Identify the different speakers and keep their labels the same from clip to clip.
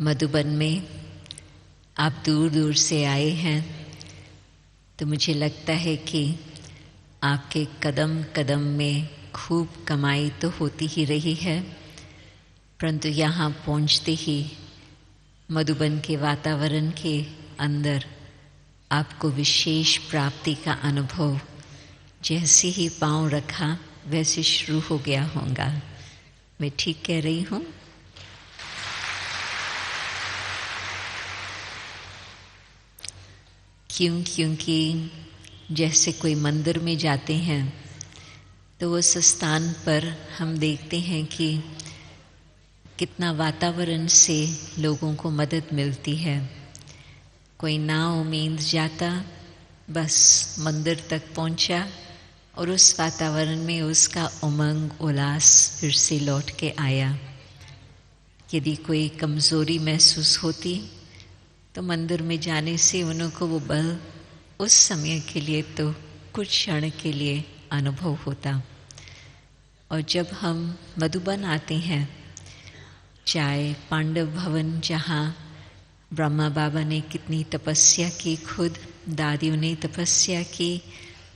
Speaker 1: मधुबन में आप दूर दूर से आए हैं, तो मुझे लगता है कि आपके कदम कदम में खूब कमाई तो होती ही रही है, परंतु यहाँ पहुँचते ही मधुबन के वातावरण के अंदर आपको विशेष प्राप्ति का अनुभव जैसे ही पांव रखा वैसे शुरू हो गया होगा। मैं ठीक कह रही हूँ? क्योंकि जैसे कोई मंदिर में जाते हैं तो उस स्थान पर हम देखते हैं कि कितना वातावरण से लोगों को मदद मिलती है। कोई ना उम्मीद जाता बस मंदिर तक पहुंचा और उस वातावरण में उसका उमंग उल्लास फिर से लौट के आया। यदि कोई कमज़ोरी महसूस होती तो मंदिर में जाने से उनको वो बल उस समय के लिए तो कुछ क्षण के लिए अनुभव होता। और जब हम मधुबन आते हैं, चाहे पांडव भवन जहाँ ब्रह्मा बाबा ने कितनी तपस्या की, खुद दादियों ने तपस्या की,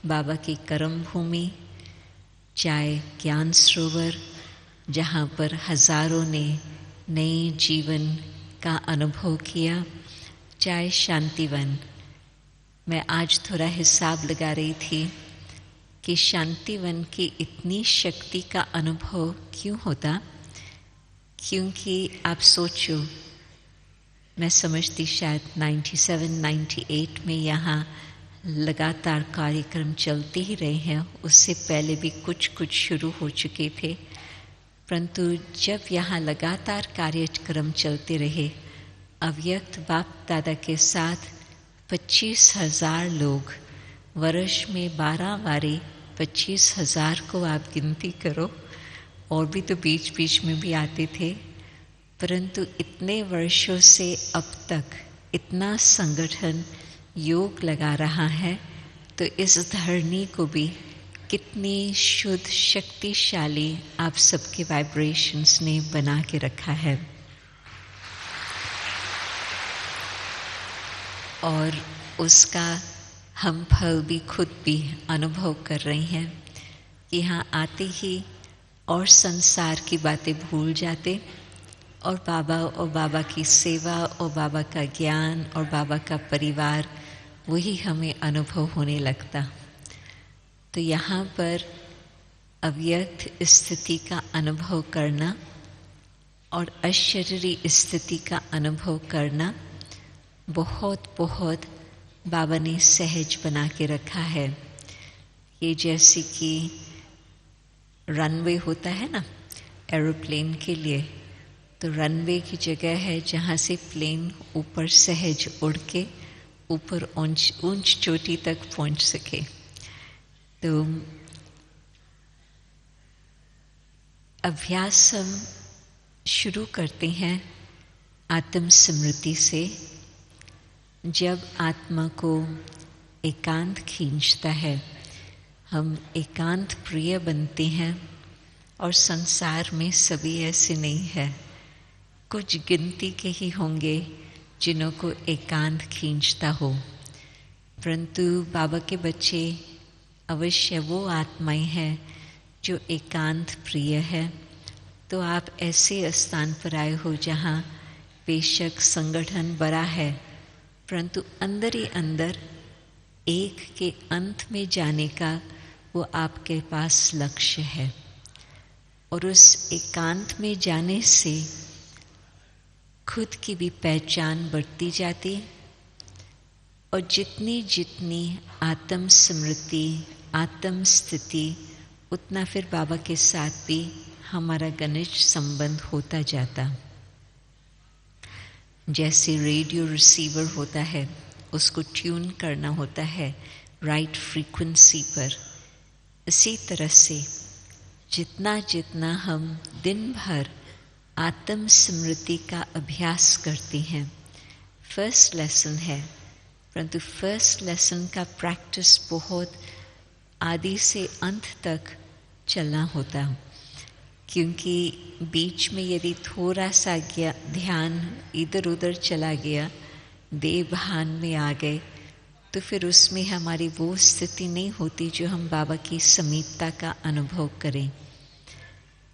Speaker 1: बाबा की कर्म भूमि, चाहे ज्ञान सरोवर जहाँ पर हजारों ने नए जीवन का अनुभव किया, चाहे शांतिवन। मैं आज थोड़ा हिसाब लगा रही थी कि शांतिवन की इतनी शक्ति का अनुभव क्यों होता, क्योंकि आप सोचो, मैं समझती शायद 97-98 में यहाँ लगातार कार्यक्रम चलते ही रहे हैं। उससे पहले भी कुछ शुरू हो चुके थे, परंतु जब यहाँ लगातार कार्यक्रम चलते रहे, अव्यक्त बाप दादा के साथ 25,000 लोग, वर्ष में 12 बारी 25,000 को आप गिनती करो, और भी तो बीच बीच में भी आते थे। परंतु इतने वर्षों से अब तक इतना संगठन योग लगा रहा है, तो इस धरनी को भी कितनी शुद्ध शक्तिशाली आप सबके वाइब्रेशंस ने बना के रखा है। और उसका हम फल भी खुद भी अनुभव कर रहे हैं कि यहाँ आते ही और संसार की बातें भूल जाते और बाबा की सेवा और बाबा का ज्ञान और बाबा का परिवार, वही हमें अनुभव होने लगता। तो यहाँ पर अव्यक्त स्थिति का अनुभव करना और अशरीरी स्थिति का अनुभव करना बहुत बहुत बाबा ने सहज बना के रखा है। ये जैसे कि रनवे होता है ना एरोप्लेन के लिए, तो रनवे की जगह है जहाँ से प्लेन ऊपर सहज उड़ के ऊपर ऊंच चोटी तक पहुँच सके। तो अभ्यास हम शुरू करते हैं आत्म स्मृति से। जब आत्मा को एकांत खींचता है, हम एकांत प्रिय बनते हैं, और संसार में सभी ऐसे नहीं है, कुछ गिनती के ही होंगे जिन्हों को एकांत खींचता हो। परंतु बाबा के बच्चे अवश्य वो आत्माएं हैं जो एकांत प्रिय है। तो आप ऐसे स्थान पर आए हो जहाँ बेशक संगठन बड़ा है, परंतु अंदर ही अंदर एक के अंत में जाने का वो आपके पास लक्ष्य है। और उस एकांत में जाने से खुद की भी पहचान बढ़ती जाती, और जितनी जितनी आत्म स्मृति, आत्म स्थिति, उतना फिर बाबा के साथ भी हमारा घनिष्ठ संबंध होता जाता। जैसे रेडियो रिसीवर होता है, उसको ट्यून करना होता है राइट फ्रीक्वेंसी पर, इसी तरह से जितना जितना हम दिन भर आत्म स्मृति का अभ्यास करते हैं, फर्स्ट लेसन है, परंतु फर्स्ट लेसन का प्रैक्टिस बहुत आदि से अंत तक चलना होता। क्योंकि बीच में यदि थोड़ा सा ध्यान इधर उधर चला गया, देह भान में आ गए, तो फिर उसमें हमारी वो स्थिति नहीं होती जो हम बाबा की समीपता का अनुभव करें।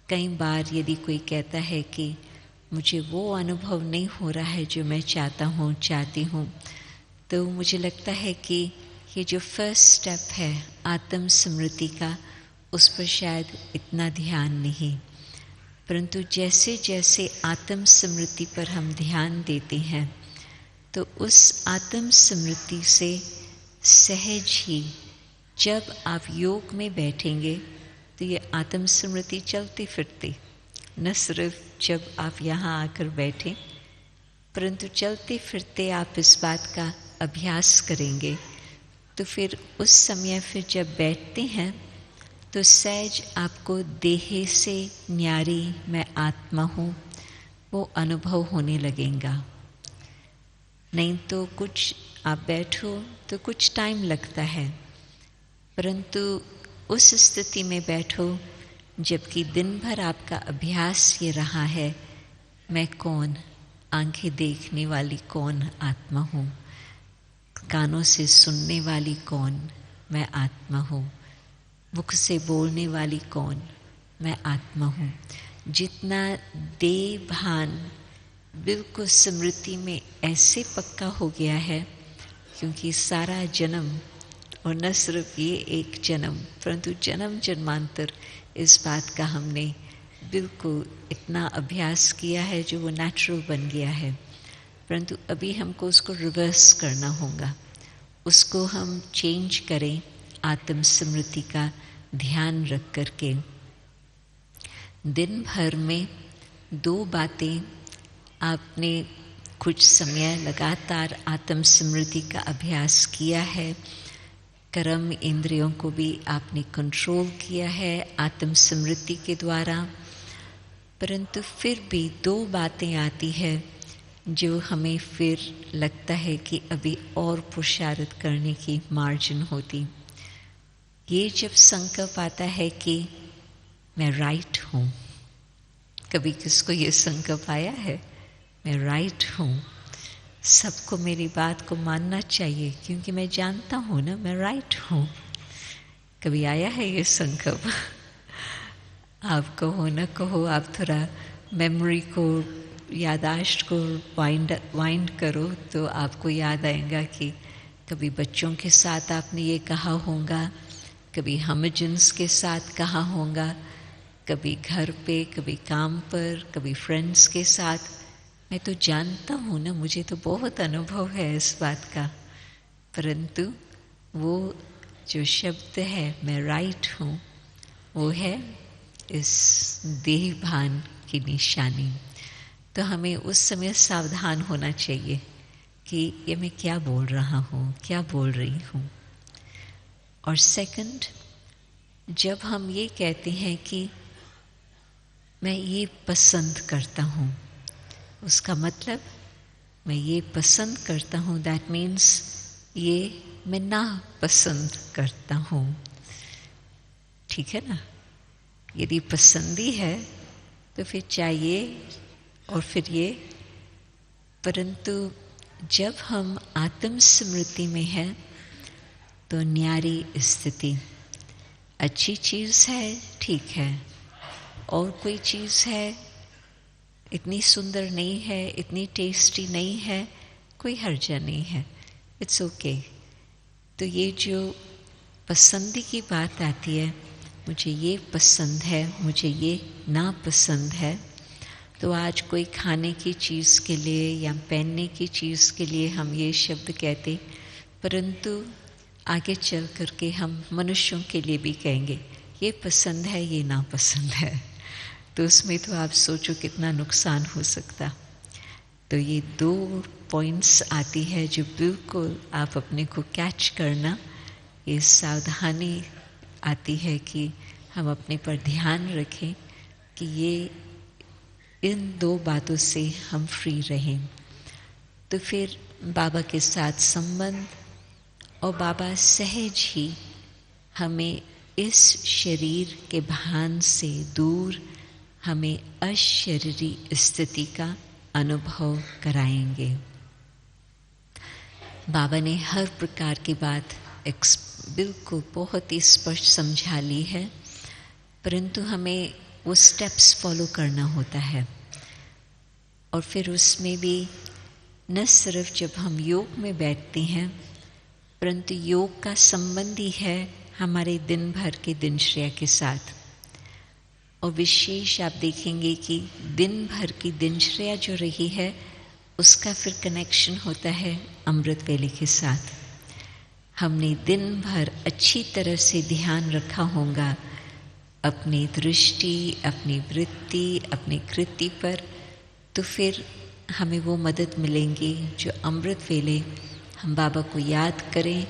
Speaker 1: कई बार यदि कोई कहता है कि मुझे वो अनुभव नहीं हो रहा है जो मैं चाहती हूँ, तो मुझे लगता है कि ये जो फर्स्ट स्टेप है आत्म स्मृति का, उस पर शायद इतना ध्यान नहीं। परंतु जैसे जैसे आत्म स्मृति पर हम ध्यान देते हैं, तो उस आत्म स्मृति से सहज ही जब आप योग में बैठेंगे, तो ये आत्म स्मृति चलती फिरती, न सिर्फ जब आप यहाँ आकर बैठें, परंतु चलते फिरते आप इस बात का अभ्यास करेंगे, तो फिर उस समय फिर जब बैठते हैं तो सहज आपको देह से न्यारी मैं आत्मा हूँ वो अनुभव होने लगेगा। नहीं तो कुछ आप बैठो तो कुछ टाइम लगता है, परंतु उस स्थिति में बैठो जबकि दिन भर आपका अभ्यास ये रहा है, मैं कौन, आंखें देखने वाली कौन आत्मा हूँ, कानों से सुनने वाली कौन मैं आत्मा हूँ, मुख से बोलने वाली कौन मैं आत्मा हूँ। जितना देह भान बिल्कुल स्मृति में ऐसे पक्का हो गया है, क्योंकि सारा जन्म, और न सिर्फ ये एक जन्म परंतु जन्म जन्मांतर इस बात का हमने बिल्कुल इतना अभ्यास किया है जो वो नेचुरल बन गया है। परंतु अभी हमको उसको रिवर्स करना होगा, उसको हम चेंज करें आत्म स्मृति का ध्यान रख करके। दिन भर में 2 बातें आपने कुछ समय लगातार आत्म स्मृति का अभ्यास किया है, कर्म इंद्रियों को भी आपने कंट्रोल किया है आत्म स्मृति के द्वारा, परंतु फिर भी 2 बातें आती है जो हमें फिर लगता है कि अभी और पुरुषार्थ करने की मार्जिन होती। ये जब संकल्प आता है कि मैं राइट हूँ, कभी किसको ये संकल्प आया है मैं राइट हूँ, सबको मेरी बात को मानना चाहिए क्योंकि मैं जानता हूँ ना मैं राइट हूँ, कभी आया है ये संकल्प? आप कहो न कहो, आप थोड़ा मेमोरी को, यादाश्त को वाइंड करो तो आपको याद आएगा कि कभी बच्चों के साथ आपने ये कहा होगा, कभी हमजिन्स के साथ कहा होगा, कभी घर पे, कभी काम पर, कभी फ्रेंड्स के साथ। मैं तो जानता हूँ ना, मुझे तो बहुत अनुभव है इस बात का, परंतु वो जो शब्द है मैं राइट हूँ, वो है इस देह भान की निशानी। तो हमें उस समय सावधान होना चाहिए कि ये मैं क्या बोल रहा हूँ, क्या बोल रही हूँ। और सेकंड, जब हम ये कहते हैं कि मैं ये पसंद करता हूँ, उसका मतलब मैं ये पसंद करता हूँ, दैट मीन्स ये मैं ना पसंद करता हूँ। ठीक है ना? यदि पसंदी है तो फिर चाहिए और फिर ये, परंतु जब हम आत्म स्मृति में हैं तो न्यारी स्थिति, अच्छी चीज़ है ठीक है, और कोई चीज़ है इतनी सुंदर नहीं है, इतनी टेस्टी नहीं है, कोई हर्जा नहीं है, इट्स ओके। तो ये जो पसंदी की बात आती है, मुझे ये पसंद है, मुझे ये नापसंद है, तो आज कोई खाने की चीज़ के लिए या पहनने की चीज़ के लिए हम ये शब्द कहते, परंतु आगे चल करके हम मनुष्यों के लिए भी कहेंगे ये पसंद है, ये नापसंद है, तो उसमें तो आप सोचो कितना नुकसान हो सकता। तो ये 2 पॉइंट्स आती है जो बिल्कुल आप अपने को कैच करना, ये सावधानी आती है कि हम अपने पर ध्यान रखें कि ये इन 2 बातों से हम फ्री रहें। तो फिर बाबा के साथ संबंध, और बाबा सहज ही हमें इस शरीर के भान से दूर हमें अशरीरी स्थिति का अनुभव कराएंगे। बाबा ने हर प्रकार की बात बिल्कुल बहुत ही स्पष्ट समझा ली है, परंतु हमें वो स्टेप्स फॉलो करना होता है। और फिर उसमें भी न सिर्फ जब हम योग में बैठते हैं, परंतु योग का संबंध ही है हमारे दिन भर के दिनचर्या के साथ। और विशेष आप देखेंगे कि दिन भर की दिनचर्या जो रही है उसका फिर कनेक्शन होता है अमृत वेले के साथ। हमने दिन भर अच्छी तरह से ध्यान रखा होगा अपनी दृष्टि, अपनी वृत्ति, अपनी कृति पर, तो फिर हमें वो मदद मिलेंगी जो अमृत वेले हम बाबा को याद करें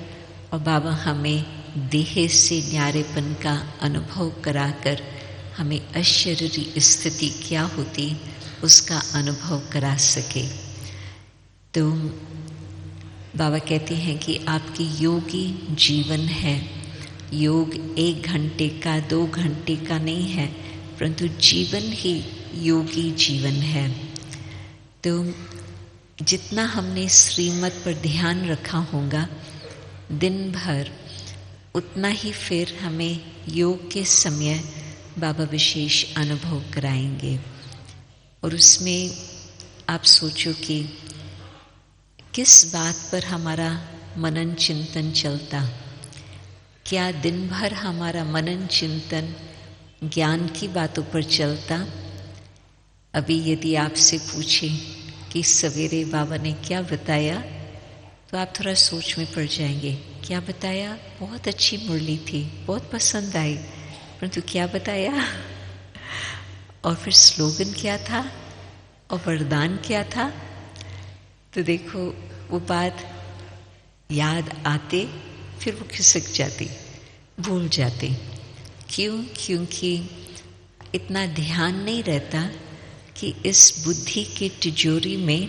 Speaker 1: और बाबा हमें देह से न्यारेपन का अनुभव कराकर हमें अशरीरी स्थिति क्या होती उसका अनुभव करा सके। तो बाबा कहते हैं कि आपकी योगी जीवन है। योग 1 घंटे का 2 घंटे का नहीं है, परंतु जीवन ही योगी जीवन है। तो जितना हमने श्रीमत पर ध्यान रखा होगा दिन भर, उतना ही फिर हमें योग के समय बाबा विशेष अनुभव कराएंगे। और उसमें आप सोचो कि किस बात पर हमारा मनन चिंतन चलता। क्या दिन भर हमारा मनन चिंतन ज्ञान की बातों पर चलता? अभी यदि आपसे पूछे कि सवेरे बाबा ने क्या बताया, तो आप थोड़ा सोच में पड़ जाएंगे। क्या बताया? बहुत अच्छी मुरली थी, बहुत पसंद आई, परंतु क्या बताया? और फिर स्लोगन क्या था और वरदान क्या था? तो देखो वो बात याद आते फिर वो खिसक जाती, भूल जाते। क्यों? क्योंकि इतना ध्यान नहीं रहता कि इस बुद्धि की तिजोरी में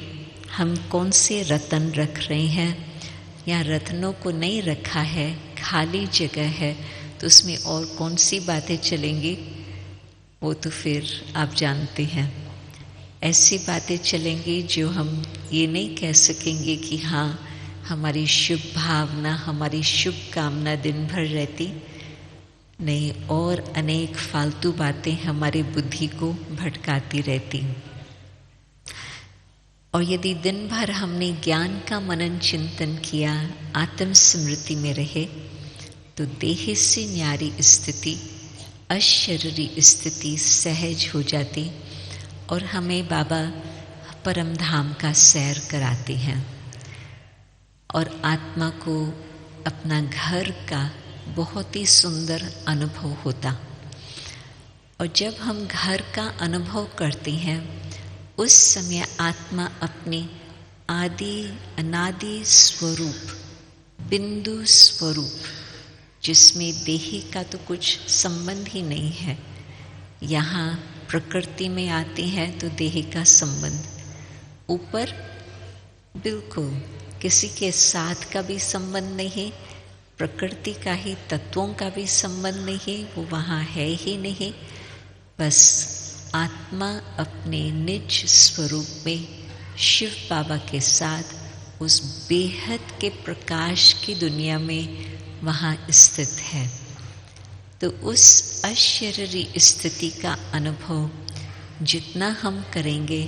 Speaker 1: हम कौन से रत्न रख रहे हैं, या रत्नों को नहीं रखा है, खाली जगह है, तो उसमें और कौन सी बातें चलेंगी वो तो फिर आप जानते हैं। ऐसी बातें चलेंगी जो हम ये नहीं कह सकेंगे कि हाँ हमारी शुभ भावना, हमारी शुभ कामना दिन भर रहती नहीं, और अनेक फालतू बातें हमारी बुद्धि को भटकाती रहती। और यदि दिन भर हमने ज्ञान का मनन चिंतन किया, आत्म स्मृति में रहे, तो देह से न्यारी स्थिति, अशरीरी स्थिति सहज हो जाती और हमें बाबा परम धाम का सैर कराते हैं और आत्मा को अपना घर का बहुत ही सुंदर अनुभव होता। और जब हम घर का अनुभव करते हैं, उस समय आत्मा अपने आदि अनादि स्वरूप, बिंदु स्वरूप, जिसमें देही का तो कुछ संबंध ही नहीं है, यहाँ प्रकृति में आते हैं तो देह का संबंध, ऊपर बिल्कुल किसी के साथ का भी संबंध नहीं, प्रकृति का ही, तत्वों का भी संबंध नहीं, वो वहाँ है ही नहीं। बस आत्मा अपने निज स्वरूप में शिव बाबा के साथ उस बेहद के प्रकाश की दुनिया में वहाँ स्थित है। तो उस अशरीरी स्थिति का अनुभव जितना हम करेंगे,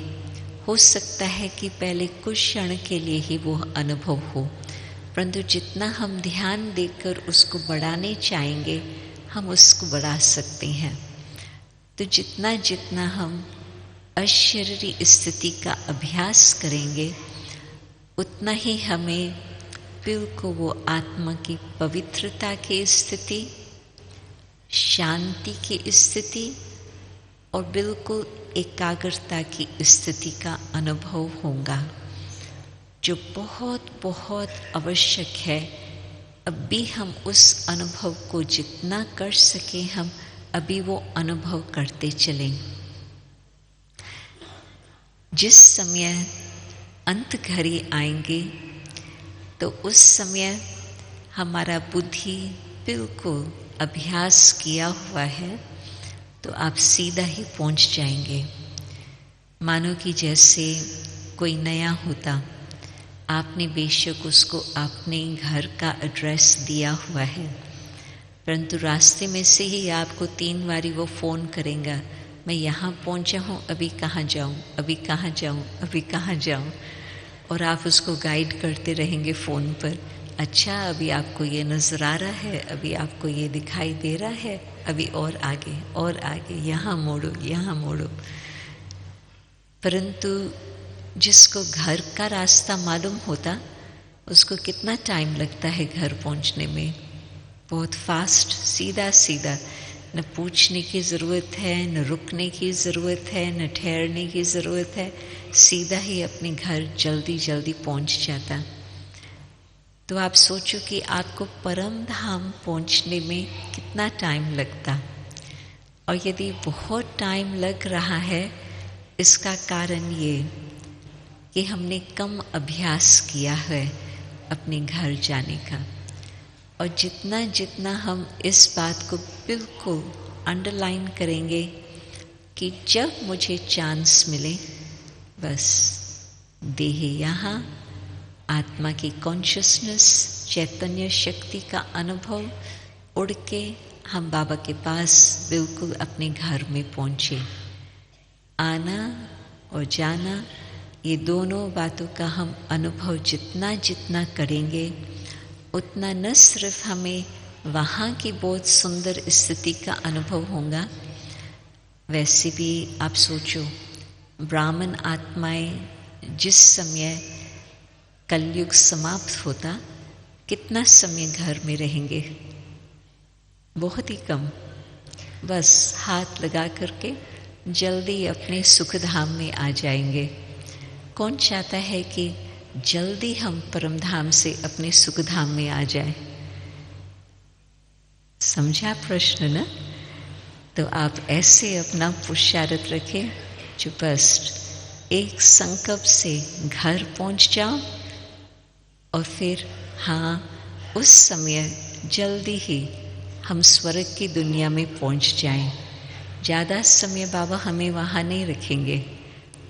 Speaker 1: हो सकता है कि पहले कुछ क्षण के लिए ही वो अनुभव हो, परंतु जितना हम ध्यान देकर उसको बढ़ाने चाहेंगे, हम उसको बढ़ा सकते हैं। तो जितना जितना हम अशरीरी स्थिति का अभ्यास करेंगे, उतना ही हमें बिल्कुल वो आत्मा की पवित्रता की स्थिति, शांति की स्थिति और बिल्कुल एकाग्रता की स्थिति का अनुभव होगा, जो बहुत बहुत आवश्यक है। अब भी हम उस अनुभव को जितना कर सकें, हम अभी वो अनुभव करते चलें। जिस समय अंत घड़ी आएंगे, तो उस समय हमारा बुद्धि बिल्कुल अभ्यास किया हुआ है तो आप सीधा ही पहुंच जाएंगे। मानो कि जैसे कोई नया होता, आपने बेशक उसको अपने घर का एड्रेस दिया हुआ है, परंतु रास्ते में से ही आपको 3 बारी वो फ़ोन करेगा, मैं यहाँ पहुँचा हूँ, अभी कहाँ जाऊँ, अभी कहाँ जाऊँ, अभी कहाँ जाऊँ। और आप उसको गाइड करते रहेंगे फ़ोन पर, अच्छा अभी आपको ये नज़र आ रहा है, अभी आपको ये दिखाई दे रहा है, अभी और आगे, यहाँ मोड़ो, यहाँ मोड़ो। परंतु जिसको घर का रास्ता मालूम होता, उसको कितना टाइम लगता है घर पहुंचने में? बहुत फास्ट, सीधा सीधा, न पूछने की ज़रूरत है, न रुकने की ज़रूरत है, न ठहरने की ज़रूरत है, सीधा ही अपने घर जल्दी जल्दी पहुंच जाता। तो आप सोचो कि आपको परम धाम पहुंचने में कितना टाइम लगता। और यदि बहुत टाइम लग रहा है, इसका कारण ये कि हमने कम अभ्यास किया है अपने घर जाने का। और जितना जितना हम इस बात को बिल्कुल अंडरलाइन करेंगे कि जब मुझे चांस मिले, बस देह यहाँ, आत्मा की कॉन्शियसनेस, चैतन्य शक्ति का अनुभव, उड़ के हम बाबा के पास बिल्कुल अपने घर में पहुँचे। आना और जाना, ये दोनों बातों का हम अनुभव जितना जितना करेंगे, उतना न सिर्फ हमें वहाँ की बहुत सुंदर स्थिति का अनुभव होगा, वैसे भी आप सोचो, ब्राह्मण आत्माएं जिस समय कलयुग समाप्त होता, कितना समय घर में रहेंगे? बहुत ही कम, बस हाथ लगा करके जल्दी अपने सुख धाम में आ जाएंगे। कौन चाहता है कि जल्दी हम परम धाम से अपने सुख धाम में आ जाएं? समझा प्रश्न न? तो आप ऐसे अपना पुरुषार्थ रखें जो बस एक संकल्प से घर पहुंच जाओ, और फिर हाँ, उस समय जल्दी ही हम स्वर्ग की दुनिया में पहुंच जाएं। ज़्यादा समय बाबा हमें वहाँ नहीं रखेंगे,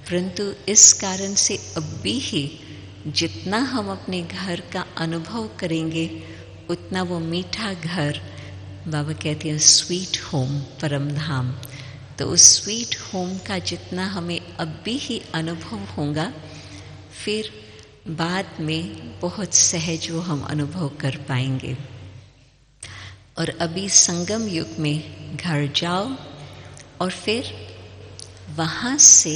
Speaker 1: परंतु इस कारण से अभी ही जितना हम अपने घर का अनुभव करेंगे, उतना वो मीठा घर, बाबा कहते हैं स्वीट होम, परम धाम, तो उस स्वीट होम का जितना हमें अभी ही अनुभव होगा, फिर बाद में बहुत सहज वो हम अनुभव कर पाएंगे। और अभी संगम युग में घर जाओ, और फिर वहाँ से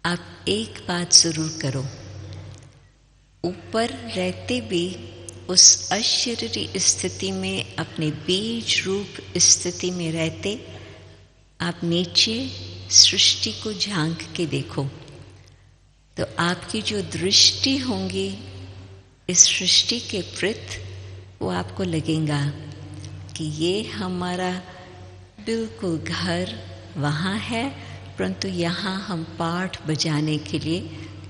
Speaker 1: आप एक बात ज़रूर करो, ऊपर रहते भी उस अशरीरी स्थिति में, अपने बीज रूप स्थिति में रहते, आप नीचे सृष्टि को झांक के देखो, तो आपकी जो दृष्टि होंगी इस सृष्टि के प्रति, वो आपको लगेगा कि ये हमारा बिल्कुल घर वहाँ है, परंतु यहाँ हम पाठ बजाने के लिए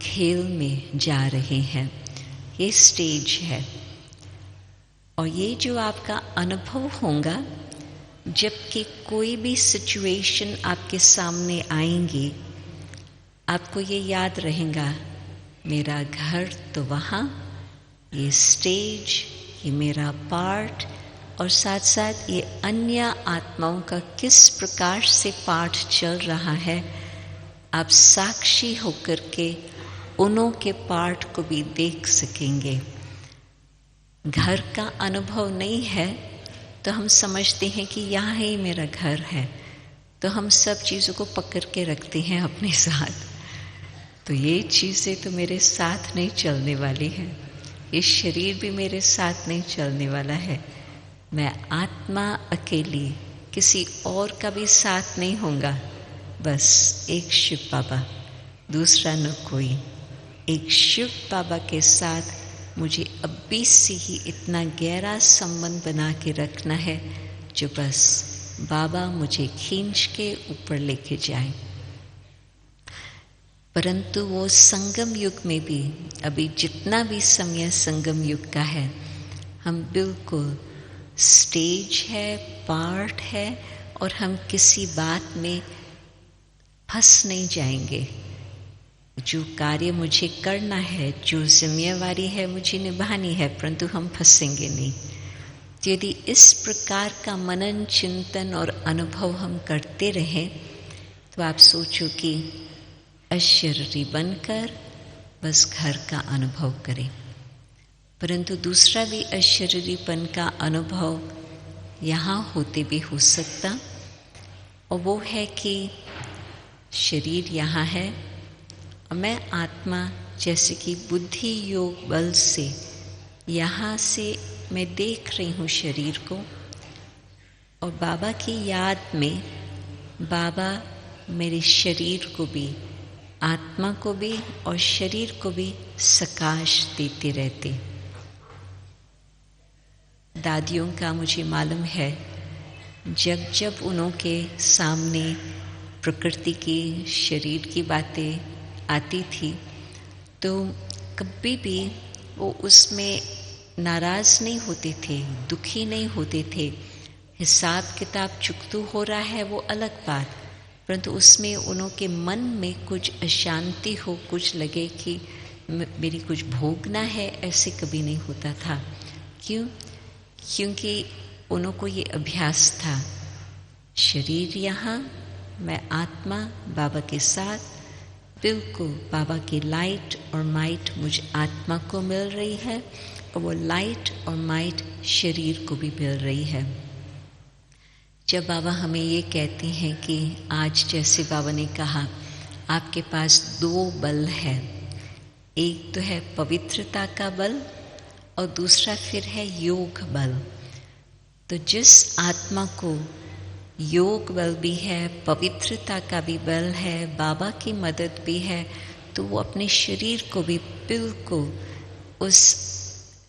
Speaker 1: खेल में जा रहे हैं, ये स्टेज है। और ये जो आपका अनुभव होगा, जबकि कोई भी सिचुएशन आपके सामने आएंगी, आपको ये याद रहेगा, मेरा घर तो वहाँ, ये स्टेज, ये मेरा पार्ट, और साथ साथ ये अन्य आत्माओं का किस प्रकार से पाठ चल रहा है, आप साक्षी होकर के उन्हों के पाठ को भी देख सकेंगे। घर का अनुभव नहीं है तो हम समझते हैं कि यहाँ ही मेरा घर है, तो हम सब चीज़ों को पकड़ के रखते हैं अपने साथ। तो ये चीज़ें तो मेरे साथ नहीं चलने वाली हैं, ये शरीर भी मेरे साथ नहीं चलने वाला है। मैं आत्मा अकेली, किसी और का भी साथ नहीं होगा, बस एक शिव बाबा, दूसरा न कोई। एक शिव बाबा के साथ मुझे अभी से ही इतना गहरा संबंध बना के रखना है, जो बस बाबा मुझे खींच के ऊपर लेके जाए। परंतु वो संगम युग में भी, अभी जितना भी समय संगम युग का है, हम बिल्कुल स्टेज है, पार्ट है, और हम किसी बात में फंस नहीं जाएंगे। जो कार्य मुझे करना है, जो जिम्मेवारी है मुझे निभानी है, परंतु हम फंसेंगे नहीं। तो यदि इस प्रकार का मनन, चिंतन और अनुभव हम करते रहें तो आप सोचो कि अशरीरी बनकर बस घर का अनुभव करें। परंतु दूसरा भी अशरीरीपन का अनुभव यहाँ होते भी हो सकता, और वो है कि शरीर यहाँ है और मैं आत्मा जैसे कि बुद्धि योग बल से यहाँ से मैं देख रही हूँ शरीर को, और बाबा की याद में बाबा मेरे शरीर को भी, आत्मा को भी और शरीर को भी सकाश देते रहते। दादियों का मुझे मालूम है, जब जब उनके सामने प्रकृति की, शरीर की बातें आती थी तो कभी भी वो उसमें नाराज़ नहीं होते थे, दुखी नहीं होते थे। हिसाब किताब चुकतू हो रहा है वो अलग बात, परंतु उसमें उनके मन में कुछ अशांति हो, कुछ लगे कि मेरी कुछ भोगना है, ऐसे कभी नहीं होता था। क्यों? क्योंकि उनको ये अभ्यास था, शरीर यहाँ, मैं आत्मा बाबा के साथ, बिल्कुल बाबा की लाइट और माइट मुझ आत्मा को मिल रही है और वो लाइट और माइट शरीर को भी मिल रही है। जब बाबा हमें ये कहते हैं कि आज जैसे बाबा ने कहा आपके पास 2 बल है, एक तो है पवित्रता का बल और दूसरा फिर है योग बल। तो जिस आत्मा को योग बल भी है, पवित्रता का भी बल है, बाबा की मदद भी है, तो वो अपने शरीर को भी बिल्कुल उस,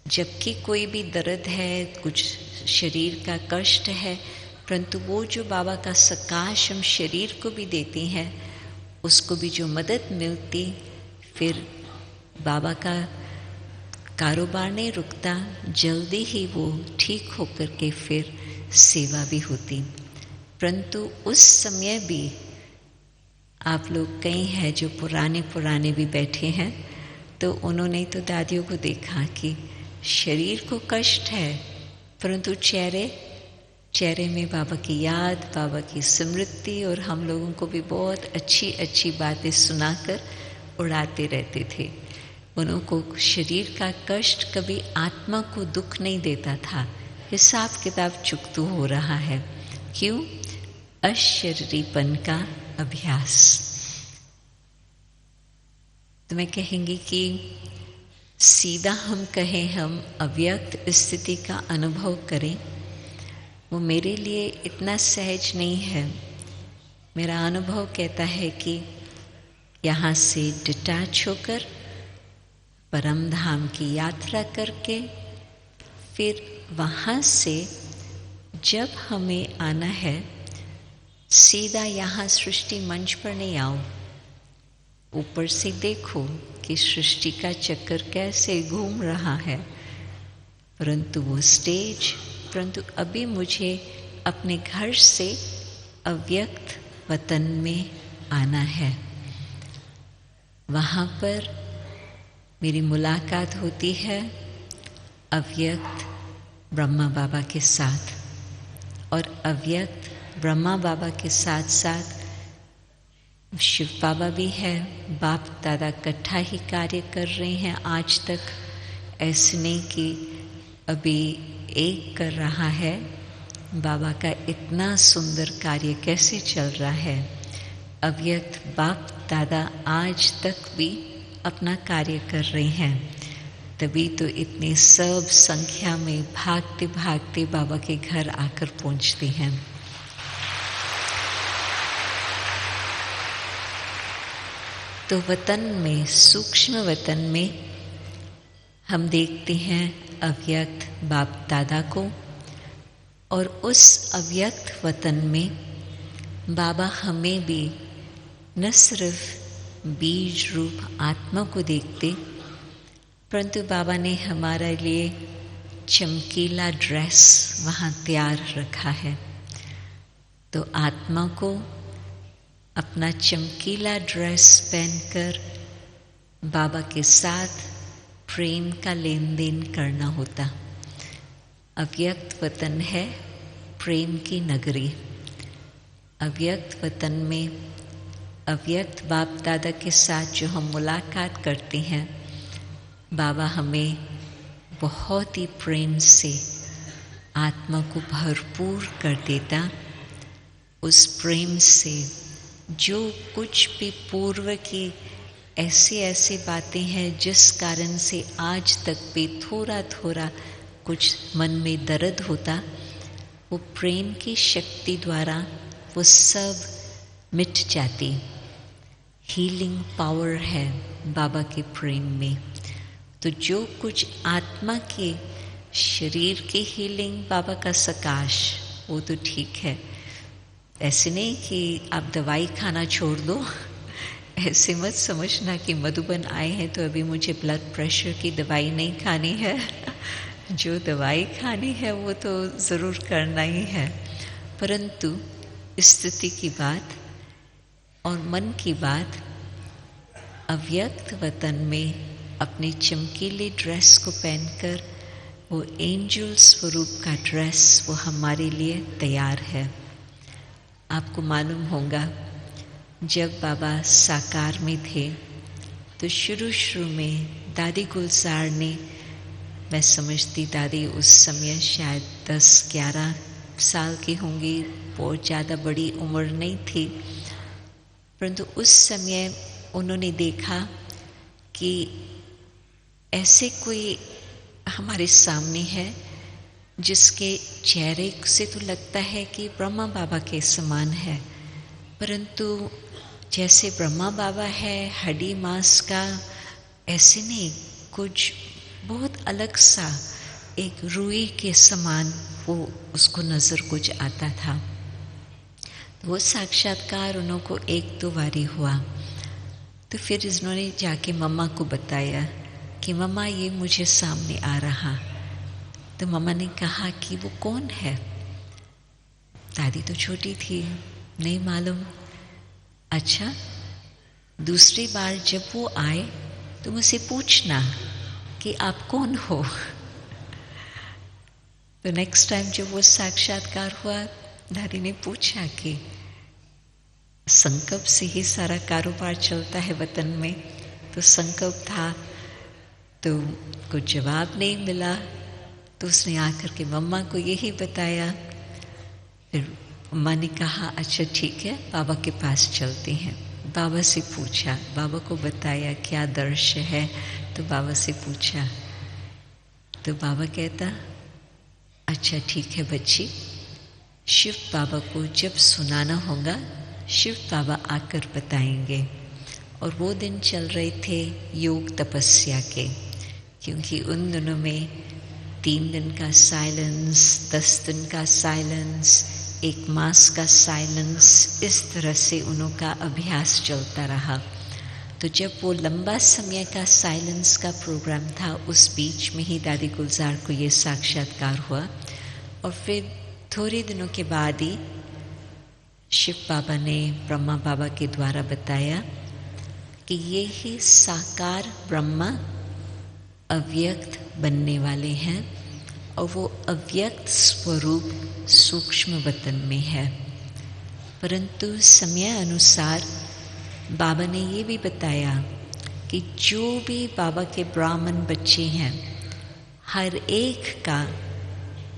Speaker 1: जबकि कोई भी दर्द है, कुछ शरीर का कष्ट है, परंतु वो जो बाबा का सकाश हम शरीर को भी देते हैं, उसको भी जो मदद मिलती, फिर बाबा का कारोबार नहीं रुकता, जल्दी ही वो ठीक होकर के फिर सेवा भी होती। परंतु उस समय भी आप लोग कई हैं जो पुराने भी बैठे हैं, तो उन्होंने तो दादियों को देखा कि शरीर को कष्ट है, परंतु चेहरे में बाबा की याद, बाबा की स्मृति, और हम लोगों को भी बहुत अच्छी अच्छी बातें सुनाकर उड़ाते रहते थे। उनको शरीर का कष्ट कभी आत्मा को दुख नहीं देता था। हिसाब किताब चुकतू हो रहा है, क्यों? अशरीरीपन का अभ्यास। तो मैं कहेंगी कि सीधा हम कहें हम अव्यक्त स्थिति का अनुभव करें, वो मेरे लिए इतना सहज नहीं है। मेरा अनुभव कहता है कि यहाँ से डिटैच होकर परम धाम की यात्रा करके फिर वहाँ से जब हमें आना है, सीधा यहाँ सृष्टि मंच पर नहीं आओ, ऊपर से देखो कि सृष्टि का चक्कर कैसे घूम रहा है, परंतु वो स्टेज, परंतु अभी मुझे अपने घर से अव्यक्त वतन में आना है। वहाँ पर मेरी मुलाकात होती है अव्यक्त ब्रह्मा बाबा के साथ, और अव्यक्त ब्रह्मा बाबा के साथ साथ शिव बाबा भी है। बाप दादा इकट्ठा ही कार्य कर रहे हैं आज तक, ऐसे नहीं कि अभी एक कर रहा है। बाबा का इतना सुंदर कार्य कैसे चल रहा है। अव्यक्त बाप दादा आज तक भी अपना कार्य कर रहे हैं, तभी तो इतने सब संख्या में भागते भागते बाबा के घर आकर पहुंचते हैं। तो वतन में, सूक्ष्म वतन में हम देखते हैं अव्यक्त बाप दादा को, और उस अव्यक्त वतन में बाबा हमें भी न सिर्फ बीज रूप आत्मा को देखते, परंतु बाबा ने हमारे लिए चमकीला ड्रेस वहाँ तैयार रखा है। तो आत्मा को अपना चमकीला ड्रेस पहनकर बाबा के साथ प्रेम का लेन देन करना होता। अव्यक्त वतन है प्रेम की नगरी। अव्यक्त वतन में अव्यक्त बाप दादा के साथ जो हम मुलाकात करते हैं, बाबा हमें बहुत ही प्रेम से आत्मा को भरपूर कर देता। उस प्रेम से जो कुछ भी पूर्व की ऐसी बातें हैं जिस कारण से आज तक भी थोड़ा थोड़ा कुछ मन में दर्द होता, वो प्रेम की शक्ति द्वारा वो सब मिट जाती। हीलिंग पावर है बाबा के प्रेम में। तो जो कुछ आत्मा के शरीर की हीलिंग, बाबा का सकाश, वो तो ठीक है। ऐसे नहीं कि आप दवाई खाना छोड़ दो। ऐसे मत समझना कि मधुबन आए हैं तो अभी मुझे ब्लड प्रेशर की दवाई नहीं खानी है। जो दवाई खानी है वो तो ज़रूर करना ही है, परंतु स्थिति की बात और मन की बात, अव्यक्त वतन में अपनी चमकीली ड्रेस को पहनकर वो एंजल स्वरूप का ड्रेस वो हमारे लिए तैयार है। आपको मालूम होगा जब बाबा साकार में थे तो शुरू में दादी गुलजार ने, मैं समझती दादी उस समय शायद 10-11 साल की होंगी, बहुत ज़्यादा बड़ी उम्र नहीं थी, परंतु उस समय उन्होंने देखा कि ऐसे कोई हमारे सामने है जिसके चेहरे से तो लगता है कि ब्रह्मा बाबा के समान है, परंतु जैसे ब्रह्मा बाबा है हड्डी मांस का, ऐसे नहीं, कुछ बहुत अलग सा एक रूई के समान वो उसको नज़र कुछ आता था। तो वो साक्षात्कार उनको 1-2 बारी हुआ। तो फिर इन्होंने जाके मम्मा को बताया कि मम्मा ये मुझे सामने आ रहा। तो मम्मा ने कहा कि वो कौन है? दादी तो छोटी थी, नहीं मालूम। अच्छा, दूसरी बार जब वो आए तो मुझसे पूछना कि आप कौन हो। तो नेक्स्ट टाइम जब वो साक्षात्कार हुआ, दादी ने पूछा कि संकल्प से ही सारा कारोबार चलता है वतन में, तो संकल्प था, तो कुछ जवाब नहीं मिला। तो उसने आकर के मम्मा को यही बताया। फिर मम्मा ने कहा अच्छा ठीक है, बाबा के पास चलते हैं। बाबा से पूछा, बाबा को बताया क्या दर्श है, तो बाबा से पूछा, तो बाबा कहता अच्छा ठीक है बच्ची, शिव बाबा को जब सुनाना होगा शिव बाबा आकर बताएंगे। और वो दिन चल रहे थे योग तपस्या के, क्योंकि उन दिनों में 3 दिन का साइलेंस, 10 दिन का साइलेंस, 1 मास का साइलेंस, इस तरह से उनका अभ्यास चलता रहा। तो जब वो लंबा समय का साइलेंस का प्रोग्राम था, उस बीच में ही दादी गुलजार को ये साक्षात्कार हुआ। और फिर थोड़े दिनों के बाद ही शिव बाबा ने ब्रह्मा बाबा के द्वारा बताया कि ये ही साकार ब्रह्मा अव्यक्त बनने वाले हैं और वो अव्यक्त स्वरूप सूक्ष्म वतन में है। परंतु समय अनुसार बाबा ने ये भी बताया कि जो भी बाबा के ब्राह्मण बच्चे हैं, हर एक का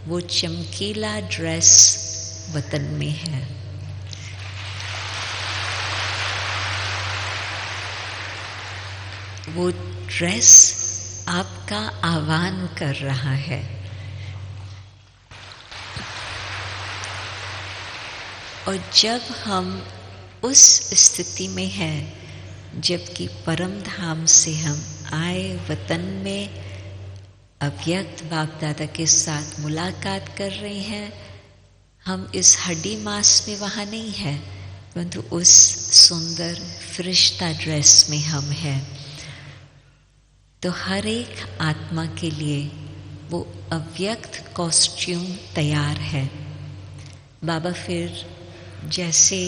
Speaker 1: वो चमकीला ड्रेस वतन में है। वो ड्रेस आपका आह्वान कर रहा है। और जब हम उस स्थिति में हैं जबकि परम धाम से हम आए, वतन में अव्यक्त बाप दादा के साथ मुलाकात कर रहे हैं, हम इस हड्डी मांस में वहाँ नहीं है, परंतु उस सुंदर फरिश्ता ड्रेस में हम हैं। तो हर एक आत्मा के लिए वो अव्यक्त कॉस्ट्यूम तैयार है। बाबा फिर जैसे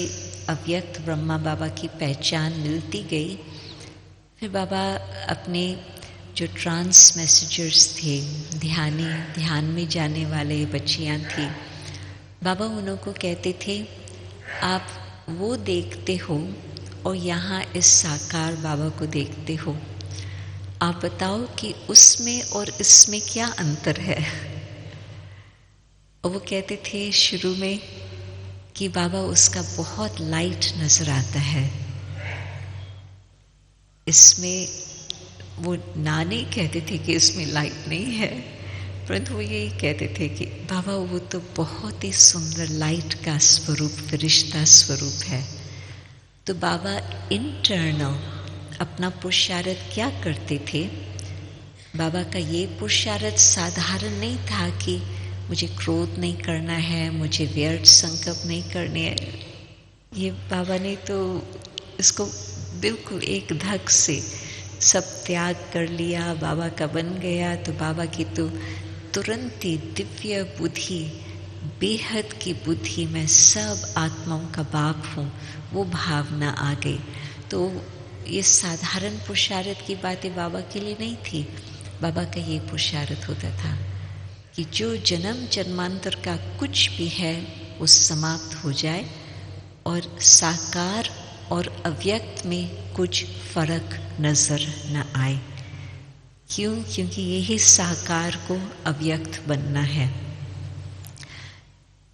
Speaker 1: अव्यक्त ब्रह्मा बाबा की पहचान मिलती गई, फिर बाबा अपने जो ट्रांस मैसेजर्स थे, ध्यान में जाने वाले बच्चियाँ थी, बाबा उन्हों को कहते थे, आप वो देखते हो और यहाँ इस साकार बाबा को देखते हो, आप बताओ कि उसमें और इसमें क्या अंतर है। और वो कहते थे शुरू में कि बाबा उसका बहुत लाइट नजर आता है, इसमें वो नानी कहते थे कि इसमें लाइट नहीं है, परंतु वो यही कहते थे कि बाबा वो तो बहुत ही सुंदर लाइट का स्वरूप, फरिश्ता स्वरूप है। तो बाबा इंटरनल अपना पुरुषार्थ क्या करते थे? बाबा का ये पुरुषार्थ साधारण नहीं था कि मुझे क्रोध नहीं करना है, मुझे व्यर्थ संकल्प नहीं करने हैं। ये बाबा ने तो इसको बिल्कुल एक धक से सब त्याग कर लिया, बाबा का बन गया। तो बाबा की तो तुरंत ही दिव्य बुद्धि, बेहद की बुद्धि, मैं सब आत्माओं का बाप हूँ, वो भावना आ गई। तो ये साधारण पुरुषार्थ की बातें बाबा के लिए नहीं थी। बाबा का ये पुरुषार्थ होता था कि जो जन्म जन्मांतर का कुछ भी है वो समाप्त हो जाए और साकार और अव्यक्त में कुछ फर्क नजर न आए। क्यों? क्योंकि यही साकार को अव्यक्त बनना है।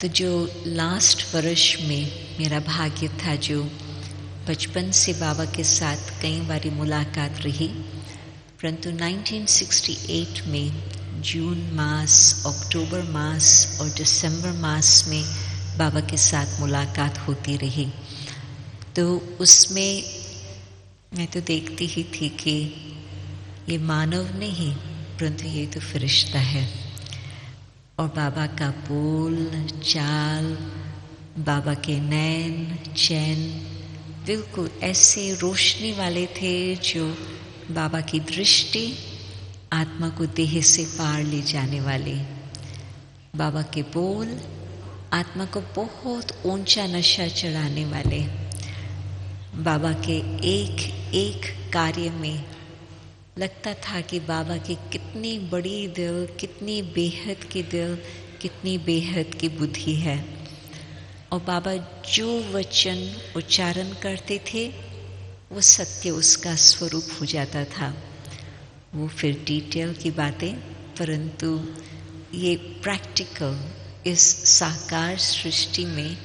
Speaker 1: तो जो लास्ट वर्ष में मेरा भाग्य था, जो बचपन से बाबा के साथ कई बारी मुलाकात रही, परंतु 1968 में जून मास, अक्टूबर मास और दिसंबर मास में बाबा के साथ मुलाकात होती रही। तो उसमें मैं तो देखती ही थी कि ये मानव नहीं, परंतु ये तो फरिश्ता है। और बाबा का बोल चाल, बाबा के नैन चैन बिल्कुल ऐसे रोशनी वाले थे जो बाबा की दृष्टि आत्मा को देह से पार ले जाने वाले। बाबा के बोल आत्मा को बहुत ऊंचा नशा चढ़ाने वाले। बाबा के एक एक कार्य में लगता था कि बाबा की कितनी बड़ी दिल, कितनी बेहद की दिल, कितनी बेहद की बुद्धि है। और बाबा जो वचन उच्चारण करते थे वो सत्य उसका स्वरूप हो जाता था। वो फिर डिटेल की बातें, परंतु ये प्रैक्टिकल इस साकार सृष्टि में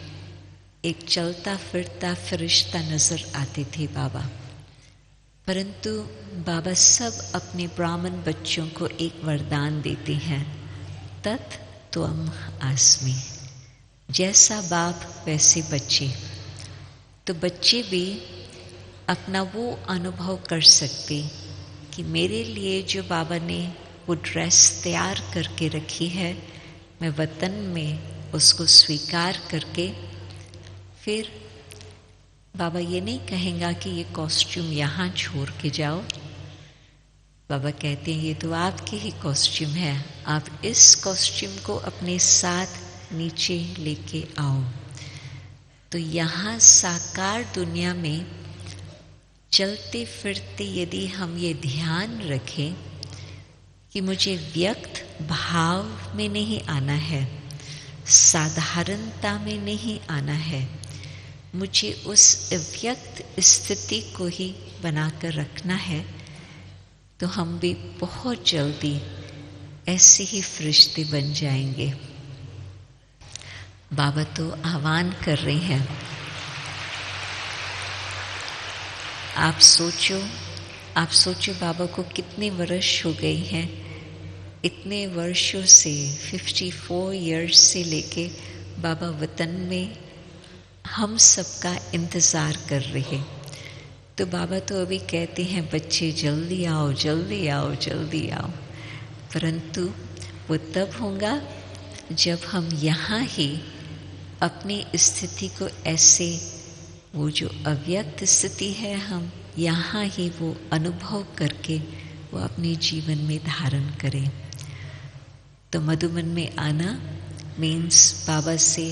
Speaker 1: एक चलता फिरता फरिश्ता नजर आते थे बाबा। परंतु बाबा सब अपने ब्राह्मण बच्चों को एक वरदान देते हैं, तत् त्वम आस्मि, जैसा बाप वैसे बच्चे। तो बच्चे भी अपना वो अनुभव कर सकते कि मेरे लिए जो बाबा ने वो ड्रेस तैयार करके रखी है, मैं वतन में उसको स्वीकार करके फिर बाबा ये नहीं कहेगा कि ये कॉस्ट्यूम यहाँ छोड़ के जाओ। बाबा कहते हैं ये तो आपकी ही कॉस्ट्यूम है, आप इस कॉस्ट्यूम को अपने साथ नीचे लेके आओ। तो यहाँ साकार दुनिया में चलते फिरते यदि हम ये ध्यान रखें कि मुझे व्यक्त भाव में नहीं आना है, साधारणता में नहीं आना है, मुझे उस व्यक्त स्थिति को ही बनाकर रखना है, तो हम भी बहुत जल्दी ऐसे ही फरिश्ते बन जाएंगे। बाबा तो आह्वान कर रहे हैं, आप सोचो बाबा को कितने वर्ष हो गए हैं। इतने वर्षों से 54 इयर्स से लेके बाबा वतन में हम सबका इंतज़ार कर रहे। तो बाबा तो अभी कहते हैं बच्चे जल्दी आओ, जल्दी आओ, जल्दी आओ, परंतु वो तब होगा जब हम यहाँ ही अपनी स्थिति को ऐसे, वो जो अव्यक्त स्थिति है, हम यहाँ ही वो अनुभव करके वो अपने जीवन में धारण करें। तो मधुबन में आना मीन्स बाबा से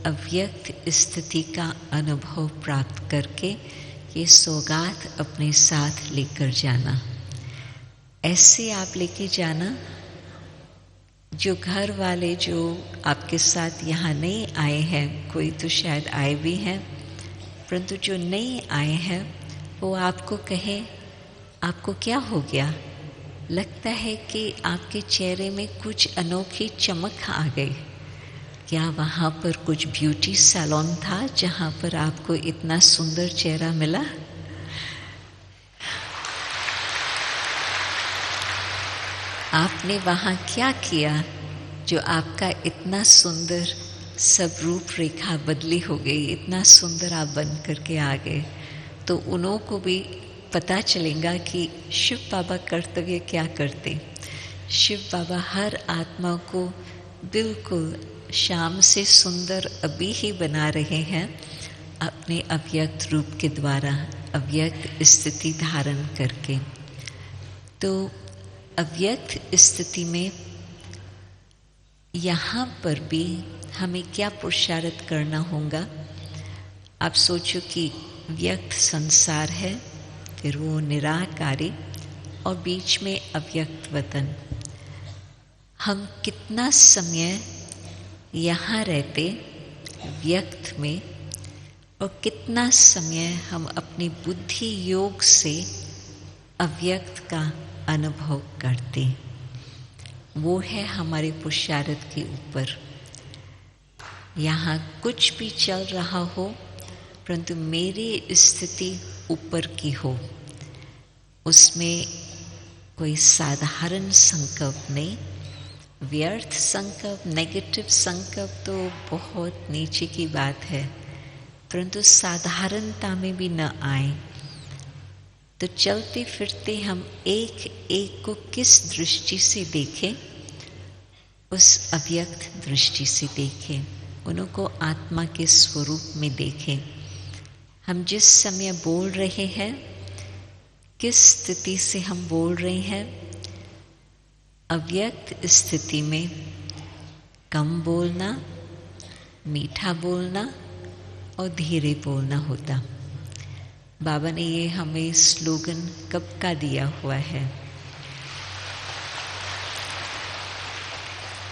Speaker 1: अव्यक्त स्थिति का अनुभव प्राप्त करके ये सौगात अपने साथ लेकर जाना। ऐसे आप लेके जाना, जो घर वाले जो आपके साथ यहाँ नहीं आए हैं, कोई तो शायद आए भी हैं, परंतु जो नहीं आए हैं वो आपको कहे आपको क्या हो गया, लगता है कि आपके चेहरे में कुछ अनोखी चमक आ गई। क्या वहाँ पर कुछ ब्यूटी सैलून था जहाँ पर आपको इतना सुंदर चेहरा मिला? आपने वहाँ क्या किया जो आपका इतना सुंदर सब रूप रेखा बदली हो गई, इतना सुंदर आप बन करके आ गए? तो उन्हों को भी पता चलेगा कि शिव बाबा कर्तव्य क्या करते। शिव बाबा हर आत्मा को बिल्कुल शाम से सुंदर अभी ही बना रहे हैं अपने अव्यक्त रूप के द्वारा, अव्यक्त स्थिति धारण करके। तो अव्यक्त स्थिति में यहाँ पर भी हमें क्या पुरुषार्थ करना होगा? आप सोचो कि व्यक्त संसार है, फिर वो निराकारी और बीच में अव्यक्त वतन। हम कितना समय यहाँ रहते व्यक्त में और कितना समय हम अपनी बुद्धि योग से अव्यक्त का अनुभव करते। वो है हमारे पुरुषार्थ के ऊपर। यहाँ कुछ भी चल रहा हो परंतु मेरी स्थिति ऊपर की हो, उसमें कोई साधारण संकल्प नहीं। व्यर्थ संकल्प, नेगेटिव संकल्प तो बहुत नीचे की बात है, परंतु साधारणता में भी न आए। तो चलते फिरते हम एक एक को किस दृष्टि से देखें? उस अव्यक्त दृष्टि से देखें, उनको आत्मा के स्वरूप में देखें। हम जिस समय बोल रहे हैं, किस स्थिति से हम बोल रहे हैं? अव्यक्त स्थिति में कम बोलना, मीठा बोलना और धीरे बोलना होता। बाबा ने ये हमें स्लोगन कब का दिया हुआ है।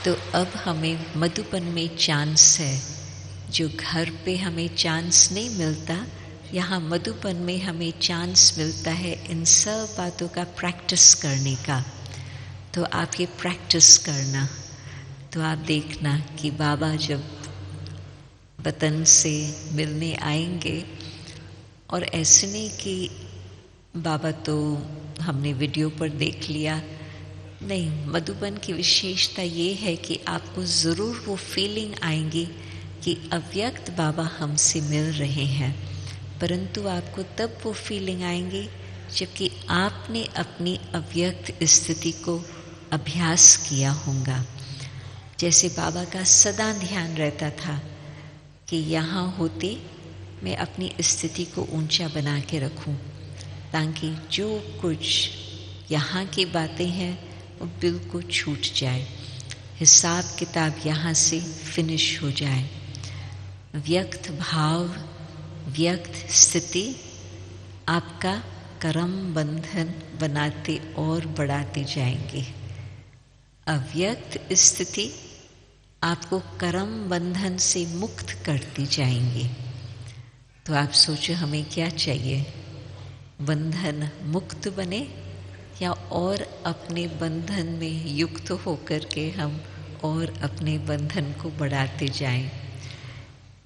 Speaker 1: तो अब हमें मधुबन में चांस है, जो घर पे हमें चांस नहीं मिलता, यहाँ मधुबन में हमें चांस मिलता है इन सब बातों का प्रैक्टिस करने का। तो आप ये प्रैक्टिस करना, तो आप देखना कि बाबा जब वतन से मिलने आएंगे, और ऐसे नहीं कि बाबा तो हमने वीडियो पर देख लिया, नहीं, मधुबन की विशेषता ये है कि आपको ज़रूर वो फीलिंग आएंगी कि अव्यक्त बाबा हमसे मिल रहे हैं, परंतु आपको तब वो फीलिंग आएंगी जबकि आपने अपनी अव्यक्त स्थिति को अभ्यास किया होगा। जैसे बाबा का सदा ध्यान रहता था कि यहाँ होते मैं अपनी स्थिति को ऊंचा बना के रखूं, ताकि जो कुछ यहाँ की बातें हैं वो बिल्कुल छूट जाए, हिसाब किताब यहाँ से फिनिश हो जाए। व्यक्त भाव, व्यक्त स्थिति आपका कर्म बंधन बनाते और बढ़ाते जाएंगे। अव्यक्त स्थिति आपको कर्म बंधन से मुक्त करती जाएंगी। तो आप सोचो हमें क्या चाहिए? बंधन मुक्त बने या और अपने बंधन में युक्त होकर के हम और अपने बंधन को बढ़ाते जाएं।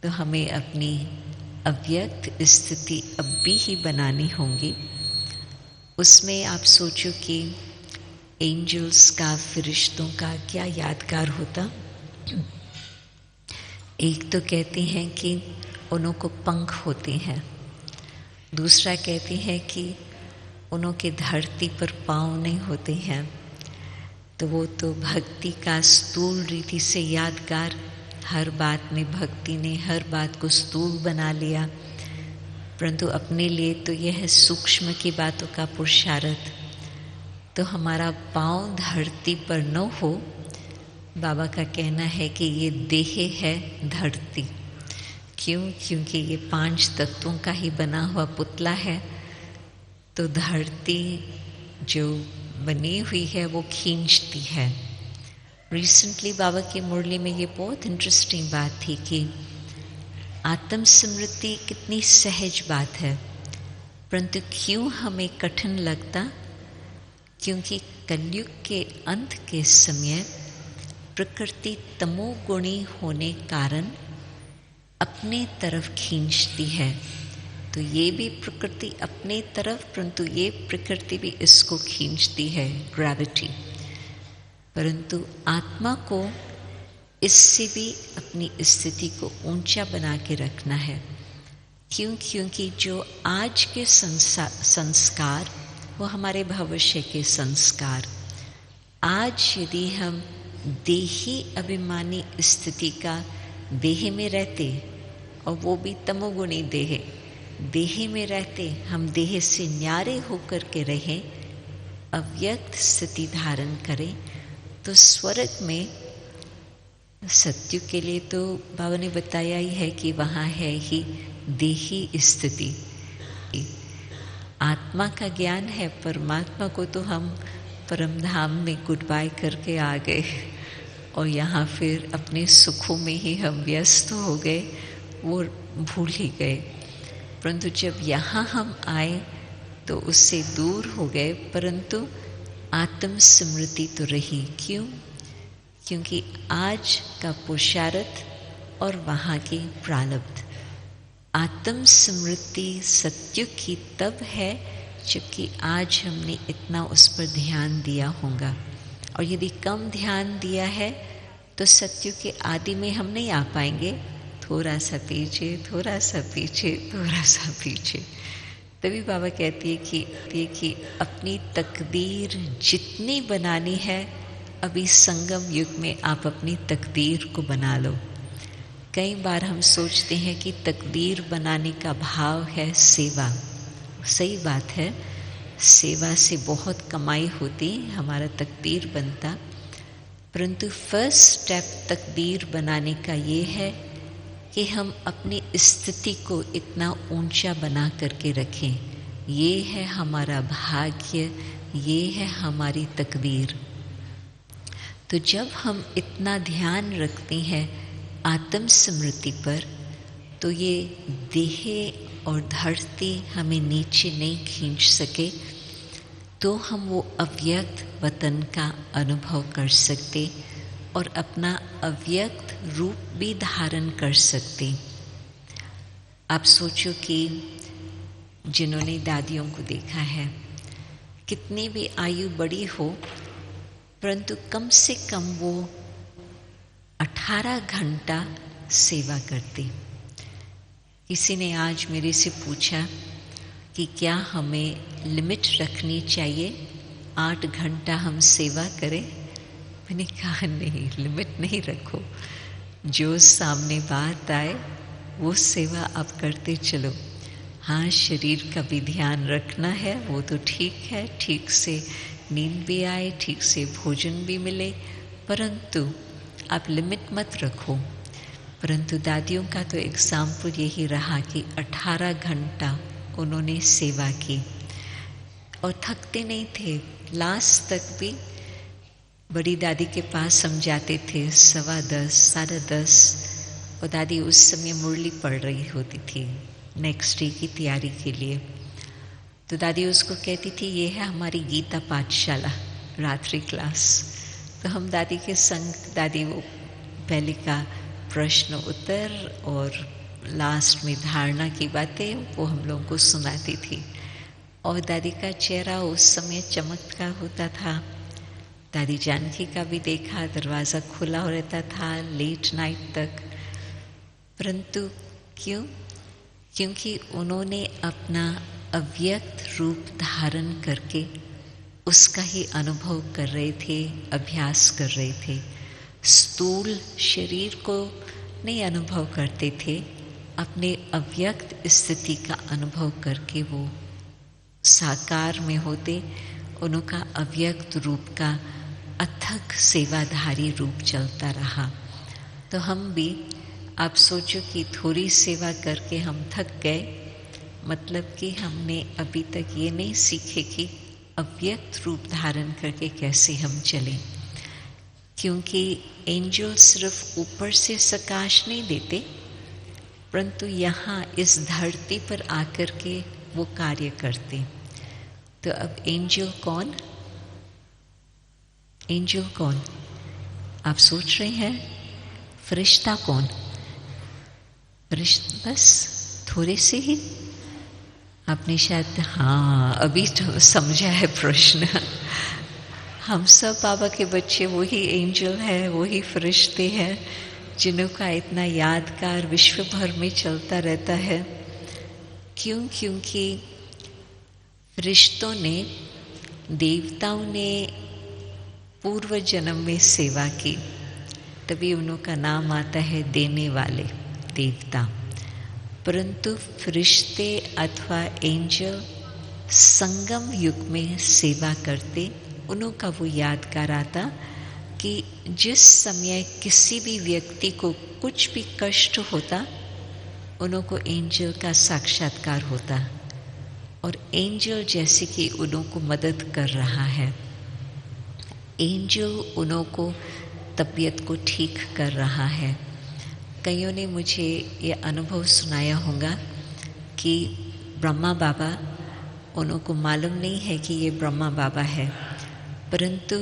Speaker 1: तो हमें अपनी अव्यक्त स्थिति अब भी ही बनानी होगी। उसमें आप सोचो कि एंजल्स का, फरिश्तों का क्या यादगार होता। एक तो कहते हैं कि उन्हों को पंख होते हैं, दूसरा कहते हैं कि उन्हों के धरती पर पाँव नहीं होते हैं। तो वो तो भक्ति का स्थूल रीति से यादगार, हर बात में भक्ति ने हर बात को स्थूल बना लिया, परंतु अपने लिए तो यह है सूक्ष्म की बातों का पुरुषार्थ। तो हमारा पाँव धरती पर न हो, बाबा का कहना है कि ये देह है धरती, क्यों? क्योंकि ये 5 तत्वों का ही बना हुआ पुतला है, तो धरती जो बनी हुई है वो खींचती है। रिसेंटली बाबा की मुरली में ये बहुत इंटरेस्टिंग बात थी कि आत्म स्मृति कितनी सहज बात है, परंतु क्यों हमें कठिन लगता? क्योंकि कलयुग के अंत के समय प्रकृति तमोगुणी होने कारण अपने तरफ खींचती है। तो ये भी प्रकृति अपने तरफ, परंतु ये प्रकृति भी इसको खींचती है, ग्रेविटी। परंतु आत्मा को इससे भी अपनी स्थिति को ऊंचा बना के रखना है। क्यों? क्योंकि जो आज के संस्कार वो हमारे भविष्य के संस्कार। आज यदि हम देही अभिमानी स्थिति का देह में रहते, और वो भी तमोगुणी देह में रहते, हम देह से न्यारे होकर के रहें, अव्यक्त स्थिति धारण करें, तो स्वर्ग में सत्युग के लिए तो बाबा ने बताया ही है कि वहाँ है ही देही स्थिति। आत्मा का ज्ञान है, परमात्मा को तो हम परम धाम में गुड बाय करके आ गए, और यहाँ फिर अपने सुखों में ही हम व्यस्त हो गए, वो भूल ही गए। परंतु जब यहाँ हम आए तो उससे दूर हो गए, परंतु आत्म स्मृति तो रही। क्यों? क्योंकि आज का पुरुषार्थ और वहाँ की प्रारब्ध। आत्म स्मृति सत्युग की तब है जबकि आज हमने इतना उस पर ध्यान दिया होगा, और यदि कम ध्यान दिया है तो सत्युग के आदि में हम नहीं आ पाएंगे। थोड़ा सा पीछे, थोड़ा सा पीछे, थोड़ा सा पीछे। तभी बाबा कहती है कि अपनी तकदीर जितनी बनानी है, अभी संगम युग में आप अपनी तकदीर को बना लो। कई बार हम सोचते हैं कि तकदीर बनाने का भाव है सेवा। सही बात है, सेवा से बहुत कमाई होती, हमारा तकदीर बनता, परंतु फर्स्ट स्टेप तकदीर बनाने का ये है कि हम अपनी स्थिति को इतना ऊंचा बना करके रखें। ये है हमारा भाग्य, ये है हमारी तकदीर। तो जब हम इतना ध्यान रखते हैं आत्म स्मृति पर, तो ये देह और धरती हमें नीचे नहीं खींच सके, तो हम वो अव्यक्त वतन का अनुभव कर सकते और अपना अव्यक्त रूप भी धारण कर सकते। आप सोचो कि जिन्होंने दादियों को देखा है, कितनी भी आयु बड़ी हो, परंतु कम से कम वो 18 घंटा सेवा करती। किसी ने आज मेरे से पूछा कि क्या हमें लिमिट रखनी चाहिए, 8 घंटा हम सेवा करें? मैंने कहा नहीं, लिमिट नहीं रखो, जो सामने बात आए वो सेवा आप करते चलो। हाँ, शरीर का भी ध्यान रखना है, वो तो ठीक है, ठीक से नींद भी आए, ठीक से भोजन भी मिले, परंतु आप लिमिट मत रखो। परंतु दादियों का तो एग्जाम्पल यही रहा कि 18 घंटा उन्होंने सेवा की और थकते नहीं थे। लास्ट तक भी बड़ी दादी के पास हम जाते थे 10:15, 10:30, और दादी उस समय मुरली पढ़ रही होती थी नेक्स्ट डे की तैयारी के लिए। तो दादी उसको कहती थी, ये है हमारी गीता पाठशाला, रात्रि क्लास। तो हम दादी के संग, दादी वो पहले का प्रश्न उत्तर और लास्ट में धारणा की बातें वो हम लोगों को सुनाती थी, और दादी का चेहरा उस समय चमकता होता था। दादी जानकी का भी देखा, दरवाज़ा खुला हो रहता था लेट नाइट तक, परंतु क्यों? क्योंकि उन्होंने अपना अव्यक्त रूप धारण करके उसका ही अनुभव कर रहे थे, अभ्यास कर रहे थे। स्थूल शरीर को नहीं अनुभव करते थे, अपने अव्यक्त स्थिति का अनुभव करके वो साकार में होते, उनका अव्यक्त रूप का अथक सेवाधारी रूप चलता रहा। तो हम भी आप सोचो कि थोड़ी सेवा करके हम थक गए, मतलब कि हमने अभी तक ये नहीं सीखे कि अव्यक्त रूप धारण करके कैसे हम चलें। क्योंकि एंजल सिर्फ ऊपर से प्रकाश नहीं देते, परंतु यहाँ इस धरती पर आकर के वो कार्य करते। तो अब एंजल कौन? एंजल कौन? आप सोच रहे हैं? फरिश्ता कौन? फरिश्ता बस थोड़े से ही आपने शायद अभी तो समझा है प्रश्न। हम सब बाबा के बच्चे वही एंजल है, वही फरिश्ते हैं जिनका इतना यादगार विश्व भर में चलता रहता है। क्यों? क्योंकि फरिश्तों ने, देवताओं ने पूर्व जन्म में सेवा की, तभी उनका नाम आता है देने वाले देवता। परंतु फरिश्ते अथवा एंजल संगम युग में सेवा करते, उनका वो यादगार आता कि जिस समय किसी भी व्यक्ति को कुछ भी कष्ट होता, उनको एंजल का साक्षात्कार होता और एंजल जैसे कि उनको मदद कर रहा है। एंजल उनको तबीयत को ठीक कर रहा है। कईयों ने मुझे ये अनुभव सुनाया होगा कि ब्रह्मा बाबा, उनको मालूम नहीं है कि ये ब्रह्मा बाबा है, परंतु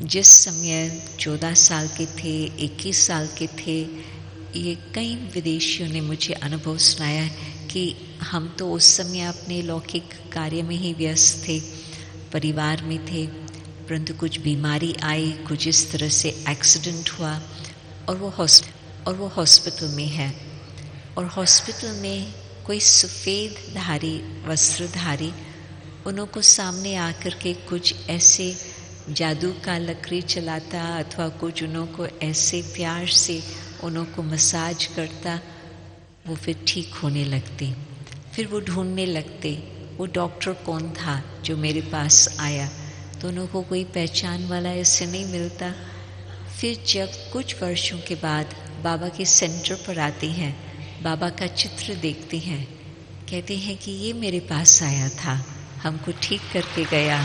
Speaker 1: जिस समय 14 साल के थे, 21 साल के थे, ये कई विदेशियों ने मुझे अनुभव सुनाया कि हम तो उस समय अपने लौकिक कार्य में ही व्यस्त थे, परिवार में थे, परंतु कुछ बीमारी आई, कुछ इस तरह से एक्सीडेंट हुआ और वो हॉस्पिटल में है। और हॉस्पिटल में कोई सफ़ेद धारी वस्त्रधारी उनको सामने आकर के कुछ ऐसे जादू का लकड़ी चलाता अथवा कुछ उनको ऐसे प्यार से उनको मसाज करता, वो फिर ठीक होने लगते। फिर वो ढूंढने लगते वो डॉक्टर कौन था जो मेरे पास आया, तो उनको कोई पहचान वाला ऐसे नहीं मिलता। फिर जब कुछ वर्षों के बाद बाबा के सेंटर पर आते हैं, बाबा का चित्र देखते हैं, कहते हैं कि ये मेरे पास आया था, हमको ठीक करके गया।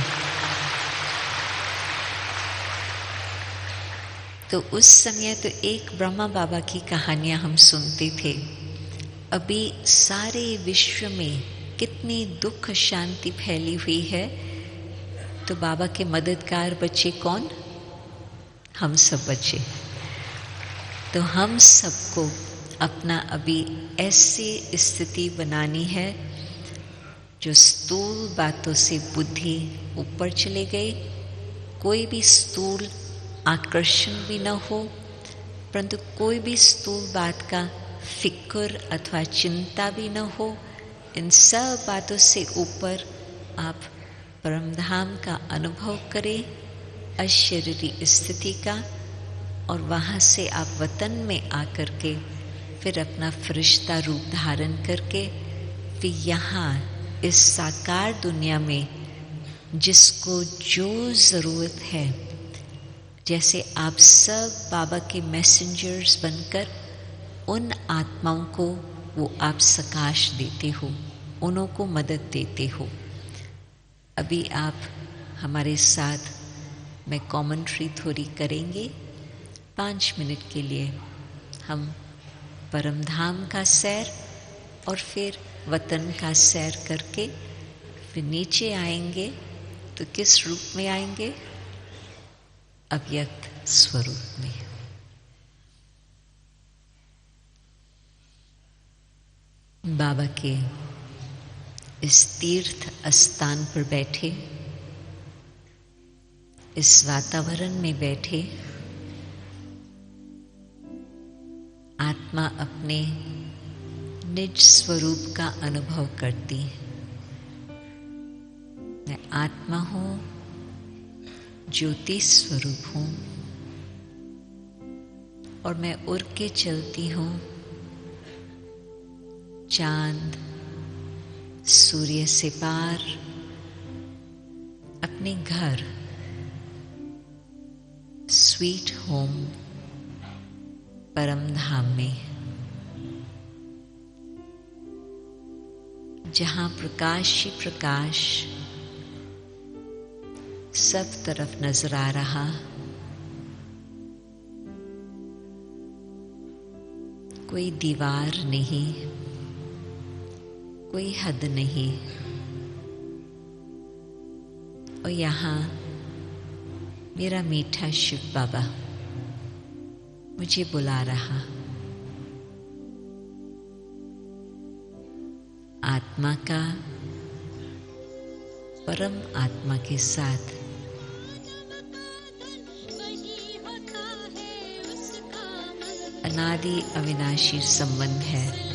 Speaker 1: तो उस समय तो एक ब्रह्मा बाबा की कहानियाँ हम सुनते थे। अभी सारे विश्व में कितनी दुख शांति फैली हुई है, तो बाबा के मददगार बच्चे कौन? हम सब बच्चे। तो हम सबको अपना अभी ऐसी स्थिति बनानी है जो स्थूल बातों से बुद्धि ऊपर चले गई, कोई भी स्थूल आकर्षण भी न हो, परंतु कोई भी स्थूल बात का फिक्र अथवा चिंता भी न हो। इन सब बातों से ऊपर आप परमधाम का अनुभव करें, अशरीरी स्थिति का, और वहाँ से आप वतन में आकर के फिर अपना फरिश्ता रूप धारण करके फिर यहाँ इस साकार दुनिया में जिसको जो ज़रूरत है, जैसे आप सब बाबा के मैसेंजर्स बनकर उन आत्माओं को वो आप सकाश देते हो, उनको मदद देते हो। अभी आप हमारे साथ में कमेंट्री थोड़ी करेंगे 5 मिनट के लिए। हम परमधाम का सैर और फिर वतन का सैर करके फिर नीचे आएंगे। तो किस रूप में आएंगे? अव्यक्त स्वरूप में। बाबा के इस तीर्थ स्थान पर बैठे, इस वातावरण में बैठे, आत्मा अपने निज स्वरूप का अनुभव करती है। मैं आत्मा हूँ, ज्योति स्वरूप हूँ, और मैं उड़ के चलती हूँ चांद सूर्य से पार अपने घर, स्वीट होम परम धाम में, जहां प्रकाश ही प्रकाश सब तरफ नजर आ रहा, कोई दीवार नहीं, कोई हद नहीं, और यहाँ मेरा मीठा शिव बाबा मुझे बुला रहा। आत्मा का परम आत्मा के साथ अनादि अविनाशी संबंध है।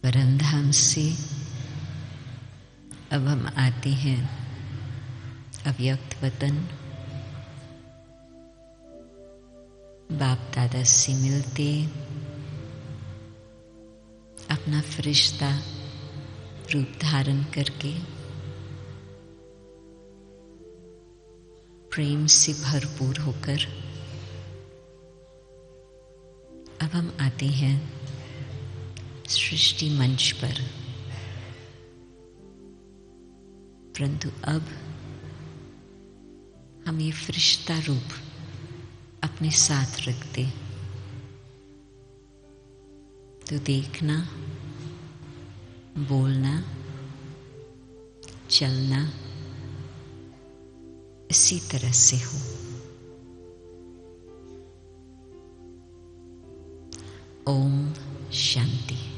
Speaker 1: परमधाम से अब हम आते हैं अव्यक्त वतन। बाप दादा से मिलते अपना फरिश्ता रूप धारण करके प्रेम से भरपूर होकर अब हम आते हैं सृष्टि मंच पर। परंतु अब हम ये फरिश्ता रूप अपने साथ रखते तो देखना, बोलना, चलना इसी तरह से हो। ओम शांति।